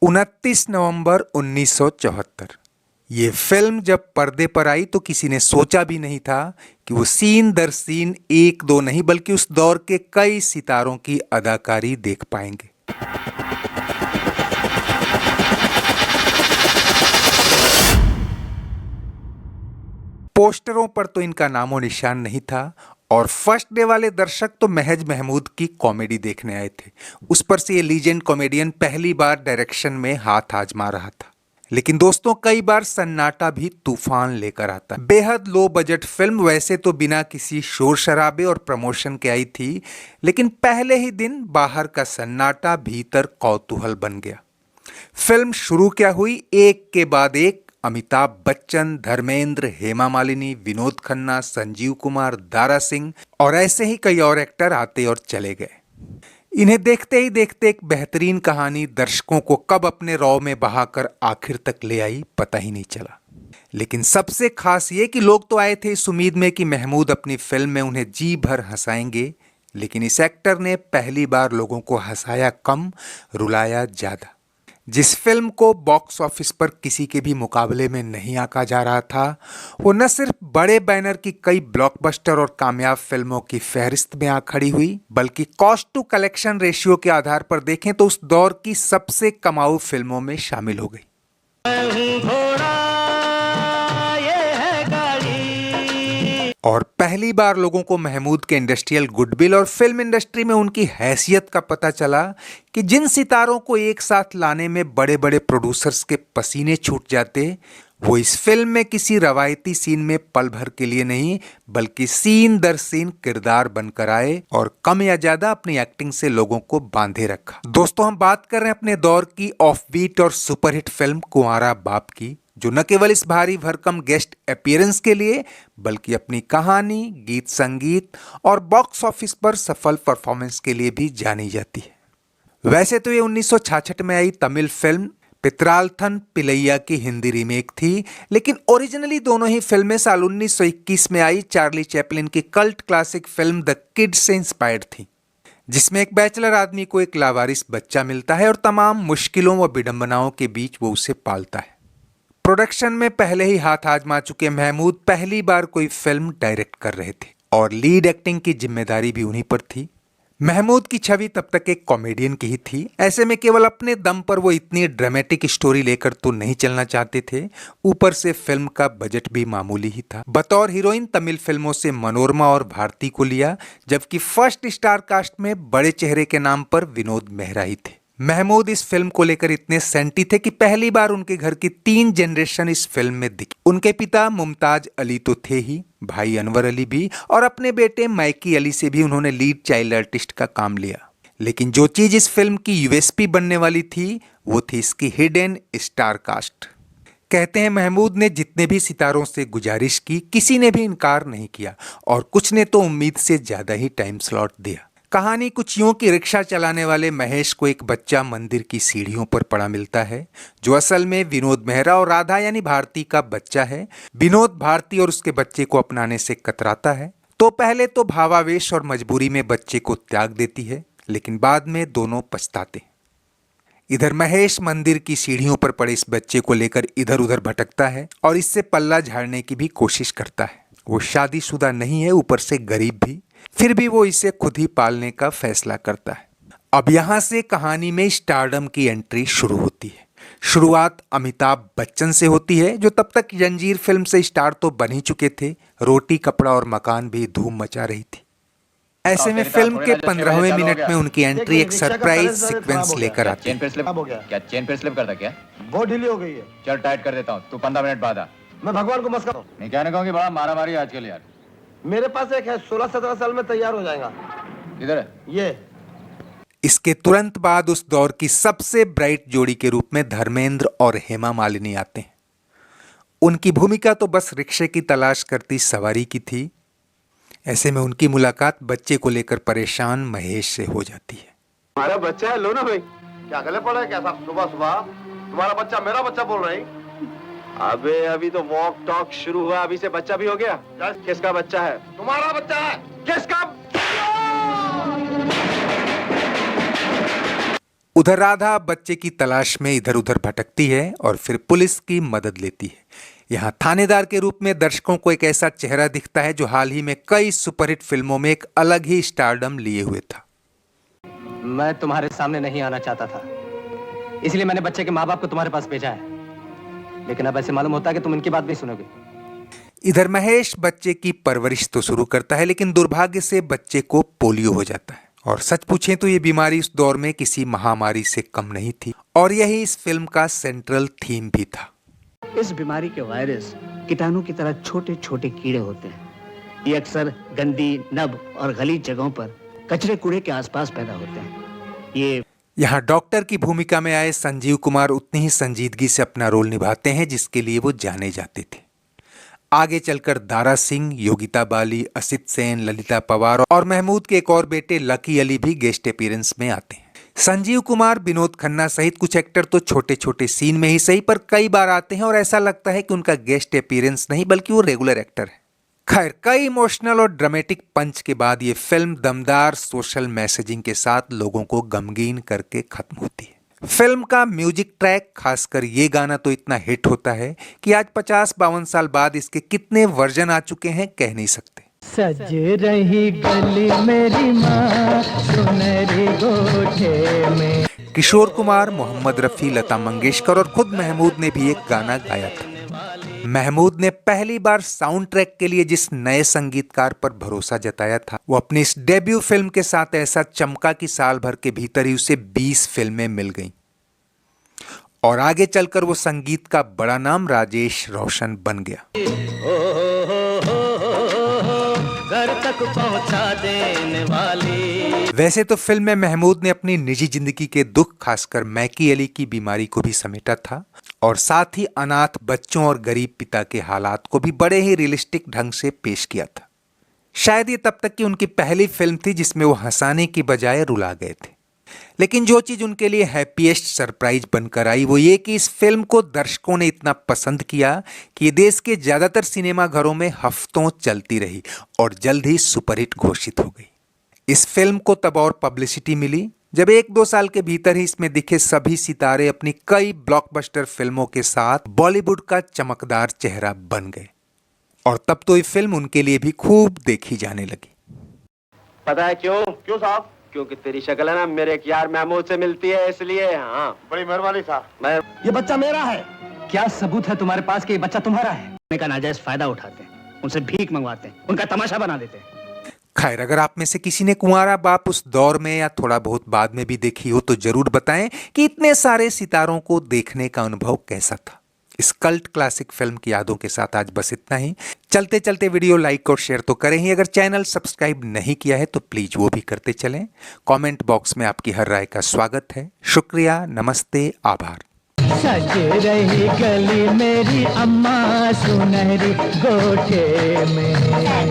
29 नवंबर 1974। ये फिल्म जब पर्दे पर आई तो किसी ने सोचा भी नहीं था कि वो सीन दर सीन एक दो नहीं बल्कि उस दौर के कई सितारों की अदाकारी देख पाएंगे। पोस्टरों पर तो इनका नामो निशान नहीं था और फर्स्ट डे वाले दर्शक तो महज महमूद की कॉमेडी देखने आए थे। उस पर से ये लीजेंड कॉमेडियन पहली बार डायरेक्शन में हाथ आजमा रहा था। लेकिन दोस्तों, कई बार सन्नाटा भी तूफान लेकर आता है। बेहद लो बजट फिल्म वैसे तो बिना किसी शोर शराबे और प्रमोशन के आई थी, लेकिन पहले ही दिन बाहर का सन्नाटा भीतर कौतूहल बन गया। फिल्म शुरू क्या हुई, एक के बाद एक अमिताभ बच्चन, धर्मेंद्र, हेमा मालिनी, विनोद खन्ना, संजीव कुमार, दारा सिंह और ऐसे ही कई और एक्टर आते और चले गए। इन्हें देखते ही देखते एक बेहतरीन कहानी दर्शकों को कब अपने रौ में बहाकर आखिर तक ले आई पता ही नहीं चला। लेकिन सबसे खास ये कि लोग तो आए थे इस उम्मीद में कि महमूद अपनी फिल्म में उन्हें जी भर हंसाएंगे, लेकिन इस एक्टर ने पहली बार लोगों को हंसाया कम, रुलाया ज्यादा। जिस फिल्म को बॉक्स ऑफिस पर किसी के भी मुकाबले में नहीं आंका जा रहा था, वो न सिर्फ बड़े बैनर की कई ब्लॉकबस्टर और कामयाब फिल्मों की फहरिस्त में आ खड़ी हुई, बल्कि कॉस्ट टू कलेक्शन रेशियो के आधार पर देखें तो उस दौर की सबसे कमाऊ फिल्मों में शामिल हो गई। और पहली बार लोगों को महमूद के इंडस्ट्रियल गुडविल और फिल्म इंडस्ट्री में उनकी हैसियत का पता चला कि जिन सितारों को एक साथ लाने में बड़े बड़े प्रोड्यूसर्स के पसीने छूट जाते, वो इस फिल्म में किसी रवायती सीन में पल भर के लिए नहीं बल्कि सीन दर सीन किरदार बनकर आए और कम या ज्यादा अपनी एक्टिंग से लोगों को बांधे रखा। दोस्तों, हम बात कर रहे हैं अपने दौर की ऑफबीट और सुपरहिट फिल्म कुंवारा बाप की, जो न केवल इस भारी भरकम गेस्ट अपीयरेंस के लिए बल्कि अपनी कहानी, गीत संगीत और बॉक्स ऑफिस पर सफल परफॉर्मेंस के लिए भी जानी जाती है। वैसे तो ये 1966 में आई तमिल फिल्म पित्रालथन पिलैया की हिंदी रीमेक थी, लेकिन ओरिजिनली दोनों ही फिल्में साल 1921 में आई चार्ली चैपलिन की cult classic film the kid से इंस्पायर्ड थी, जिसमें एक बैचलर आदमी को एक लावारिस बच्चा मिलता है और तमाम मुश्किलों व विडंबनाओं के बीच वो उसे पालता है। प्रोडक्शन में पहले ही हाथ आजमा चुके महमूद पहली बार कोई फिल्म डायरेक्ट कर रहे थे और लीड एक्टिंग की जिम्मेदारी भी उन्हीं पर थी। महमूद की छवि तब तक एक कॉमेडियन की ही थी। ऐसे में केवल अपने दम पर वो इतनी ड्रामेटिक स्टोरी लेकर तो नहीं चलना चाहते थे, ऊपर से फिल्म का बजट भी मामूली ही था। बतौर हीरोइन तमिल फिल्मों से मनोरमा और भारती को लिया, जबकि फर्स्ट स्टार कास्ट में बड़े चेहरे के नाम पर विनोद मेहरा ही थे। महमूद इस फिल्म को लेकर इतने सेंटी थे कि पहली बार उनके घर की 3 जनरेशन इस फिल्म में दिखी। उनके पिता मुमताज अली तो थे ही, भाई अनवर अली भी और अपने बेटे मैकी अली से भी उन्होंने लीड चाइल्ड आर्टिस्ट का काम लिया। लेकिन जो चीज इस फिल्म की यूएसपी बनने वाली थी वो थी इसकी हिडन स्टार कास्ट। कहते हैं महमूद ने जितने भी सितारों से गुजारिश की, किसी ने भी इनकार नहीं किया और कुछ ने तो उम्मीद से ज्यादा ही टाइम स्लॉट दिया। कहानी कुछ यूं कि रिक्शा चलाने वाले महेश को एक बच्चा मंदिर की सीढ़ियों पर पड़ा मिलता है, जो असल में विनोद मेहरा और राधा यानी भारती का बच्चा है। विनोद भारती और उसके बच्चे को अपनाने से कतराता है, तो पहले तो भावावेश और मजबूरी में बच्चे को त्याग देती है, लेकिन बाद में दोनों पछताते। इधर महेश मंदिर की सीढ़ियों पर पड़े इस बच्चे को लेकर इधर उधर भटकता है और इससे पल्ला झाड़ने की भी कोशिश करता है। वो शादीशुदा नहीं है, ऊपर से गरीब भी, फिर भी वो इसे खुद ही पालने का फैसला करता है। अब यहां से कहानी में स्टारडम की एंट्री शुरू होती है। शुरुआत अमिताभ बच्चन से होती है, जो तब तक जंजीर फिल्म से स्टार तो बन ही चुके थे, रोटी कपड़ा और मकान भी धूम मचा रही थी। ऐसे में फिल्म के 15वें मिनट में उनकी एंट्री एक सरप्राइज सीक्वेंस लेकर आती है। क्या चेन पे स्लिप करता क्या? वो ढीली हो गई है। चल टाइट कर देता हूँ, तू 15 मिनट बाद आ। मैं भगवान को मस्का नहीं कहने कहूँगी, बड़ा मारा मारी आजकल यार। मेरे पास एक है, 16-17 साल में तैयार हो जाएगा। इधर है ये। इसके तुरंत बाद उस दौर की सबसे ब्राइट जोड़ी के रूप में धर्मेंद्र और हेमा मालिनी आते हैं। उनकी भूमिका तो बस रिक्शे की तलाश करती सवारी की थी। ऐसे में उनकी मुलाकात बच्चे को लेकर परेशान महेश से हो जाती है। हमारा बच्चा है, लो ना भाई। क्या गले पड़ा है क्या साहब? सुबह सुबह तुम्हारा बच्चा मेरा बच्चा बोल रही? अबे अभी तो वॉक टॉक शुरू हुआ, अभी से बच्चा भी हो गया? किसका बच्चा है? तुम्हारा बच्चा है। किसका? उधर राधा बच्चे की तलाश में इधर उधर भटकती है और फिर पुलिस की मदद लेती है। यहाँ थानेदार के रूप में दर्शकों को एक ऐसा चेहरा दिखता है जो हाल ही में कई सुपरहिट फिल्मों में एक अलग ही स्टारडम लिए हुए था। मैं तुम्हारे सामने नहीं आना चाहता था, इसलिए मैंने बच्चे के माँ बाप को तुम्हारे पास भेजा है, लेकिन अब ऐसे मालूम होता है कि तुम इनकी बात नहीं सुनोगे। इधर महेश बच्चे की परवरिश तो शुरू करता है, लेकिन दुर्भाग्य से बच्चे को पोलियो हो जाता है। और सच पूछें तो ये बीमारी उस दौर में किसी महामारी से कम नहीं थी, और यही इस फिल्म का सेंट्रल थीम भी था। इस बीमारी के वायरस कीटाणु की तरह छोटे छोटे कीड़े होते हैं। ये अक्सर गंदी, नब और गलीज जगहों पर कचरे कूड़े के आसपास पैदा होते हैं। ये यहाँ डॉक्टर की भूमिका में आए संजीव कुमार उतनी ही संजीदगी से अपना रोल निभाते हैं जिसके लिए वो जाने जाते थे। आगे चलकर दारा सिंह, योगिता बाली, असित सेन, ललिता पवार और महमूद के एक और बेटे लकी अली भी गेस्ट अपीयरेंस में आते हैं। संजीव कुमार, विनोद खन्ना सहित कुछ एक्टर तो छोटे छोटे सीन में ही सही पर कई बार आते हैं और ऐसा लगता है कि उनका गेस्ट अपीयरेंस नहीं बल्कि वो रेगुलर एक्टर है। खैर, कई इमोशनल और ड्रामेटिक पंच के बाद ये फिल्म दमदार सोशल मैसेजिंग के साथ लोगों को गमगीन करके खत्म होती है। फिल्म का म्यूजिक ट्रैक, खासकर ये गाना तो इतना हिट होता है कि आज 50-52 साल बाद इसके कितने वर्जन आ चुके हैं कह नहीं सकते। सज रही गली मेरी माँ सुनहरी गोठे में। किशोर कुमार, मोहम्मद रफी, लता मंगेशकर और खुद महमूद ने भी एक गाना गाया था। महमूद ने पहली बार साउंड ट्रैक के लिए जिस नए संगीतकार पर भरोसा जताया था, वो अपनी इस डेब्यू फिल्म के साथ ऐसा चमका कि साल भर के भीतर ही उसे 20 फिल्में मिल गईं। और आगे चलकर वो संगीत का बड़ा नाम राजेश रोशन बन गया। घर तक पहुंचा देने वाली। वैसे तो फिल्म में महमूद ने अपनी निजी जिंदगी के दुख, खासकर मैकी अली की बीमारी को भी समेटा था और साथ ही अनाथ बच्चों और गरीब पिता के हालात को भी बड़े ही रियलिस्टिक ढंग से पेश किया था। शायद ये तब तक की उनकी पहली फिल्म थी जिसमें वो हंसाने की बजाय रुला गए थे। लेकिन जो चीज उनके लिए हैप्पीएस्ट सरप्राइज बनकर आई वो ये कि इस फिल्म को दर्शकों ने इतना पसंद किया कि ये देश के ज्यादातर सिनेमा घरों में हफ्तों चलती रही और जल्द ही सुपरहिट घोषित हो गई। इस फिल्म को तब और पब्लिसिटी मिली जब 1-2 साल के भीतर ही इसमें दिखे सभी सितारे अपनी कई ब्लॉकबस्टर फिल्मों के साथ बॉलीवुड का चमकदार चेहरा बन गए और तब तो ये फिल्म उनके लिए भी खूब देखी जाने लगी। पता है क्यों? क्यों साहब? क्योंकि तेरी शक्ल है ना मेरे एक यार महमूद से मिलती है, इसलिए। हाँ, बड़ी मेहरबानी साहब। ये बच्चा मेरा है। क्या सबूत है तुम्हारे पास कि ये बच्चा तुम्हारा है? उनका नाजायज फायदा उठाते हैं, उनसे भीख मंगवाते हैं, उनका तमाशा बना देते हैं। खैर, अगर आप में से किसी ने कुंवारा बाप उस दौर में या थोड़ा बहुत बाद में भी देखी हो तो जरूर बताएं कि इतने सारे सितारों को देखने का अनुभव कैसा था। इस कल्ट क्लासिक फिल्म की यादों के साथ आज बस इतना ही। चलते चलते वीडियो लाइक और शेयर तो करें ही, अगर चैनल सब्सक्राइब नहीं किया है तो प्लीज वो भी करते चलें। कमेंट बॉक्स में आपकी हर राय का स्वागत है। शुक्रिया, नमस्ते, आभार। सज रही गली मेरी अम्मा सुनहरी गोठे में।